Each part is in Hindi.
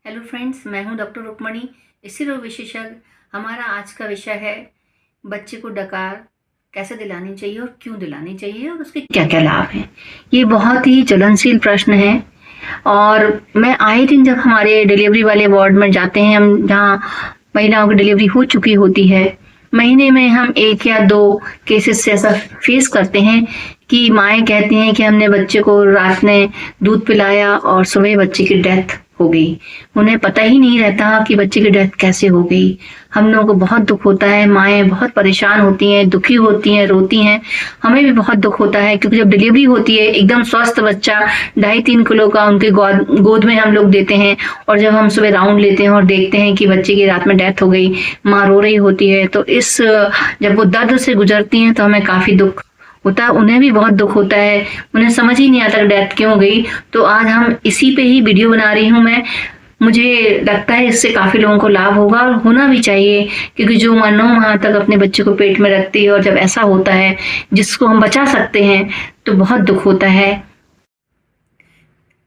हेलो फ्रेंड्स, मैं हूं डॉक्टर रुक्मणी, स्त्री रोग विशेषज्ञ। हमारा आज का विषय है बच्चे को डकार कैसे दिलानी चाहिए और क्यों दिलानी चाहिए और उसके क्या क्या लाभ हैं। ये बहुत ही ज्वलनशील प्रश्न है और मैं आए दिन जब हमारे डिलीवरी वाले वार्ड में जाते हैं, हम जहाँ महिलाओं की डिलीवरी हो चुकी होती है, महीने में हम 1 या 2 केसेस से ऐसा फेस करते हैं कि माएँ कहती हैं कि हमने बच्चे को रात में दूध पिलाया और सुबह बच्चे की डेथ हो गई। उन्हें पता ही नहीं रहता कि बच्चे की डेथ कैसे हो गई। हम लोगों को बहुत दुख होता है, माएँ बहुत परेशान होती हैं, दुखी होती हैं, रोती हैं। हमें भी बहुत दुख होता है क्योंकि जब डिलीवरी होती है एकदम स्वस्थ बच्चा 2.5-3 किलो का उनके गोद में हम लोग देते हैं और जब हम सुबह राउंड लेते हैं और देखते हैं कि बच्चे की रात में डेथ हो गई, माँ रो रही होती है, तो जब वो दर्द से गुजरती हैं तो हमें काफी दुख होता है। उन्हें भी बहुत दुख होता है, उन्हें समझ ही नहीं आता डेथ क्यों गई। तो आज हम इसी पे ही वीडियो बना रही हूँ मैं। मुझे लगता है इससे काफी लोगों को लाभ होगा और होना भी चाहिए, क्योंकि जो माँ 9 माह तक अपने बच्चे को पेट में रखती है और जब ऐसा होता है जिसको हम बचा सकते हैं तो बहुत दुख होता है।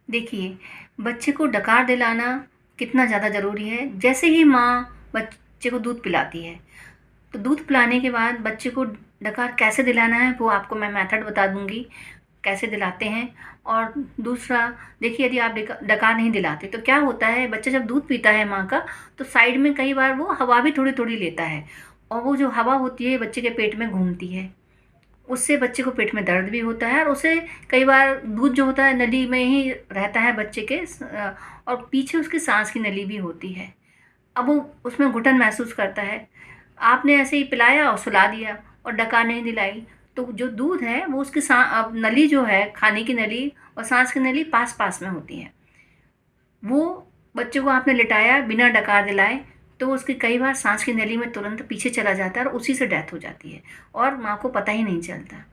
देखिए, बच्चे को डकार दिलाना कितना ज़्यादा ज़रूरी है। जैसे ही माँ बच्चे को दूध पिलाती है तो दूध पिलाने के बाद बच्चे को डकार कैसे दिलाना है वो आपको मैं मेथड बता दूंगी, कैसे दिलाते हैं। और दूसरा, देखिए, यदि आप डकार नहीं दिलाते तो क्या होता है, बच्चा जब दूध पीता है माँ का तो साइड में कई बार वो हवा भी थोड़ी थोड़ी लेता है और वो जो हवा होती है बच्चे के पेट में घूमती है, उससे बच्चे को पेट में दर्द भी होता है और उसे कई बार दूध जो होता है नली में ही रहता है बच्चे के, और पीछे उसकी सांस की नली भी होती है। अब वो उसमें घुटन महसूस करता है। आपने ऐसे ही पिलाया और सुला दिया और डकार नहीं दिलाई तो जो दूध है वो उसकी अब नली जो है, खाने की नली और सांस की नली पास पास में होती है। वो बच्चे को आपने लिटाया बिना डकार दिलाए तो उसकी कई बार सांस की नली में तुरंत पीछे चला जाता है और उसी से डेथ हो जाती है और माँ को पता ही नहीं चलता।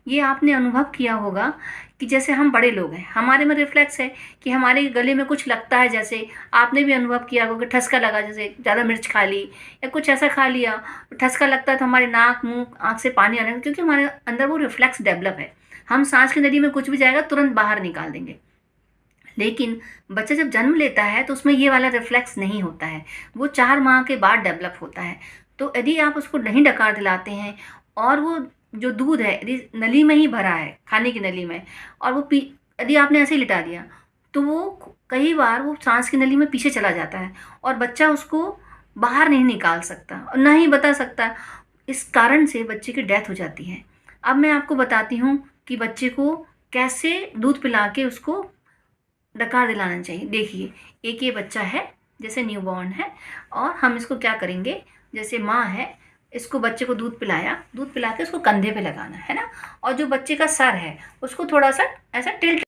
ये आपने अनुभव किया होगा कि जैसे हम बड़े लोग हैं, हमारे में रिफ्लेक्स है कि हमारे गले में कुछ लगता है, जैसे आपने भी अनुभव किया होगा कि ठसका लगा, जैसे ज़्यादा मिर्च खा ली या कुछ ऐसा खा लिया, ठसका लगता है तो हमारे नाक मुंह आँख से पानी आने, क्योंकि हमारे अंदर वो रिफ्लेक्स डेवलप है। हम सांस की नली में कुछ भी जाएगा तुरंत बाहर निकाल देंगे। लेकिन बच्चा जब जन्म लेता है तो उसमें ये वाला रिफ्लेक्स नहीं होता है, वो 4 माह के बाद डेवलप होता है। तो यदि आप उसको नहीं डकार दिलाते हैं और वो जो दूध है यदि नली में ही भरा है, खाने की नली में, और वो यदि आपने ऐसे ही लिटा दिया तो वो कई बार वो सांस की नली में पीछे चला जाता है और बच्चा उसको बाहर नहीं निकाल सकता और ना ही बता सकता। इस कारण से बच्चे की डेथ हो जाती है। अब मैं आपको बताती हूँ कि बच्चे को कैसे दूध पिला के उसको डकार दिलाना चाहिए। देखिए, एक ये बच्चा है जैसे न्यूबॉर्न है और हम इसको क्या करेंगे, जैसे माँ है, इसको बच्चे को दूध पिलाया, दूध पिला के उसको कंधे पे लगाना है ना, और जो बच्चे का सर है उसको थोड़ा सा ऐसा टिल्ट।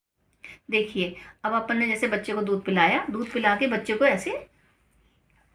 देखिए, अब अपन ने जैसे बच्चे को दूध पिलाया, दूध पिला के बच्चे को ऐसे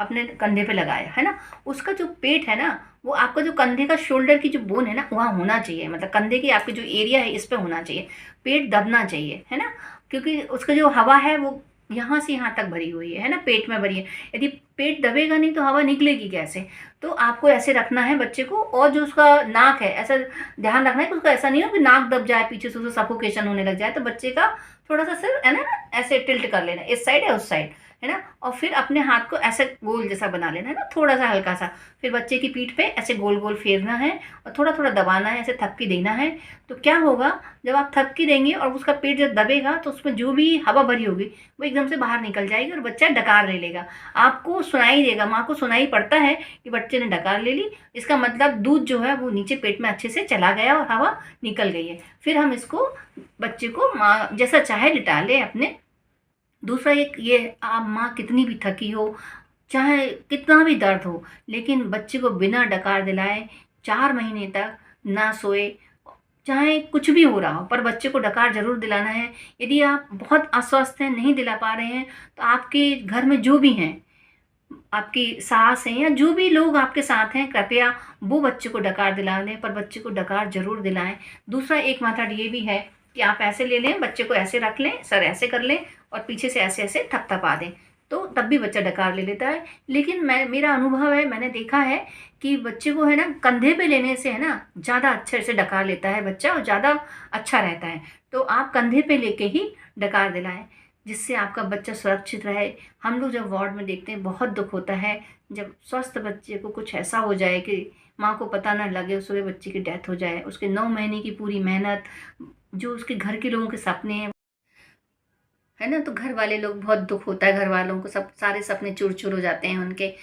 अपने कंधे पे लगाया है ना, उसका जो पेट है ना, वो आपका जो कंधे का शोल्डर की जो बोन है ना वहाँ होना चाहिए, मतलब कंधे की आपकी जो एरिया है इस पे होना चाहिए, पेट दबना चाहिए है ना, क्योंकि उसका जो हवा है वो यहाँ से यहाँ तक भरी हुई है ना, पेट में भरी है। यदि पेट दबेगा नहीं तो हवा निकलेगी कैसे। तो आपको ऐसे रखना है बच्चे को, और जो उसका नाक है ऐसा ध्यान रखना है कि उसका ऐसा नहीं हो कि नाक दब जाए, पीछे से उसे सफोकेशन होने लग जाए। तो बच्चे का थोड़ा सा सिर है ना ऐसे टिल्ट कर लेना, इस साइड या उस साइड है ना, और फिर अपने हाथ को ऐसे गोल जैसा बना लेना है ना, थोड़ा सा हल्का सा, फिर बच्चे की पीठ पे ऐसे गोल गोल फेरना है और थोड़ा थोड़ा दबाना है, ऐसे थपकी देना है। तो क्या होगा, जब आप थपकी देंगे और उसका पेट जब दबेगा तो उसमें जो भी हवा भरी होगी वो एकदम से बाहर निकल जाएगी और बच्चा डकार ले लेगा। आपको सुनाई देगा, माँ को सुनाई पड़ता है कि बच्चे ने डकार ले ली, इसका मतलब दूध जो है वो नीचे पेट में अच्छे से चला गया और हवा निकल गई है। फिर हम इसको बच्चे को माँ जैसा चाहे लिटा ले अपने। दूसरा एक ये, आप माँ कितनी भी थकी हो, चाहे कितना भी दर्द हो, लेकिन बच्चे को बिना डकार दिलाए 4 महीने तक ना सोए, चाहे कुछ भी हो रहा हो, पर बच्चे को डकार जरूर दिलाना है। यदि आप बहुत अस्वस्थ हैं, नहीं दिला पा रहे हैं, तो आपके घर में जो भी हैं, आपकी सास हैं या जो भी लोग आपके साथ हैं, कृपया वो बच्चे को डकार दिला दें, पर बच्चे को डकार जरूर दिलाएं। दूसरा एक मेथड ये भी है कि आप ऐसे ले लें, बच्चे को ऐसे रख लें, सर ऐसे कर लें और पीछे से ऐसे ऐसे थपथपा दें, तो तब भी बच्चा डकार ले लेता है। लेकिन मेरा अनुभव है, मैंने देखा है कि बच्चे को है ना कंधे पे लेने से है ना ज़्यादा अच्छे से डकार लेता है बच्चा और ज़्यादा अच्छा रहता है। तो आप कंधे पे लेके ही डकार दिलाएं। जिससे आपका बच्चा सुरक्षित रहे। हम लोग जब वार्ड में देखते हैं बहुत दुख होता है जब स्वस्थ बच्चे को कुछ ऐसा हो जाए कि माँ को पता ना लगे, सुबह बच्चे की डेथ हो जाए। उसके 9 महीने की पूरी मेहनत, जो उसके घर के लोगों के सपने हैं, है ना? तो घर वाले लोग, बहुत दुख होता है घर वालों को, सब सारे सपने चूर-चूर हो जाते हैं उनके।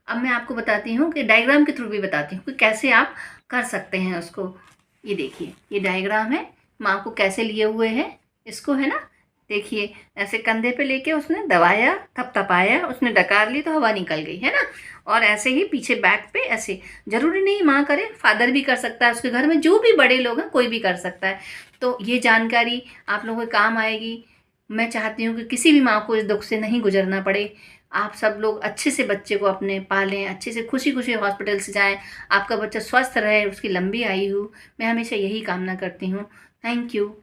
अब मैं आपको बताती हूँ कि डायग्राम के थ्रू भी बताती हूँ कि कैसे आप कर सकते हैं उसको। ये देखिए, ये डायग्राम है, माँ को कैसे लिए हुए है इसको, है ना? देखिए, ऐसे कंधे पे लेके उसने दबाया, थपथपाया, उसने डकार ली तो हवा निकल गई, है ना? और ऐसे ही पीछे बैक पे ऐसे, ज़रूरी नहीं माँ करे, फादर भी कर सकता है, उसके घर में जो भी बड़े लोग हैं कोई भी कर सकता है। तो ये जानकारी आप लोगों के काम आएगी। मैं चाहती हूँ कि किसी भी माँ को इस दुःख से नहीं गुज़रना पड़े। आप सब लोग अच्छे से बच्चे को अपने पालें, अच्छे से खुशी-खुशी हॉस्पिटल से जाएँ, आपका बच्चा स्वस्थ रहे, उसकी लंबी आयु हो। मैं हमेशा यही कामना करती हूँ। Thank you.